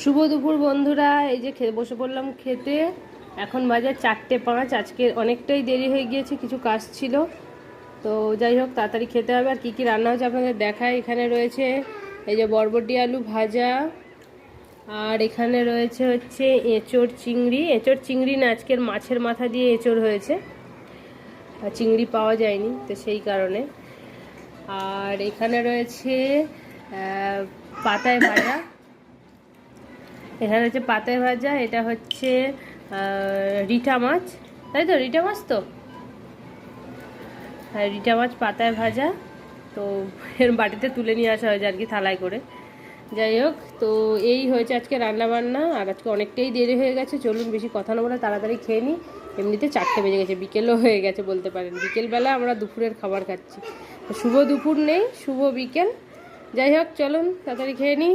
শুভ দুপুর বন্ধুরা, এই যে বসে পড়লাম খেতে। এখন বাজে 4:05। আজকে অনেকটাই দেরি হয়ে গিয়েছে, কিছু কাজ ছিল। তো যাই হোক, তাড়াতাড়ি খেতে হবে। আর কী কী রান্না হচ্ছে আপনাদের দেখায়। এখানে রয়েছে এই যে বরবটি আলু ভাজা, আর এখানে রয়েছে হচ্ছে এঁচোড় চিংড়ি। এঁচোড় চিংড়ি না, আজকের মাছের মাথা দিয়ে এঁচোড় হয়েছে, চিংড়ি পাওয়া যায়নি তো সেই কারণে। আর এখানে রয়েছে পাতায় ভাজা। এখানে হচ্ছে পাতায় ভাজা, এটা হচ্ছে রিঠা মাছ, তাই তো? রিঠা মাছ তো, হ্যাঁ রিঠা মাছ পাতায় ভাজা। তো এর বাটিতে তুলে নিয়ে আসা হয়েছে আর কি, থালায় করে। যাই হোক, তো এই হয়েছে আজকে রান্না বান্না। আর আজকে অনেকটাই দেরি হয়ে গেছে, চলুন বেশি কথা না বলে তাড়াতাড়ি খেয়ে নিই। এমনিতে 4টে বেজে গেছে, বিকেলও হয়ে গেছে বলতে পারেন। বিকেলবেলা আমরা দুপুরের খাবার খাচ্ছি। শুভ দুপুর নেই, শুভ বিকেল। যাই হোক, চলুন তাড়াতাড়ি খেয়ে নিই।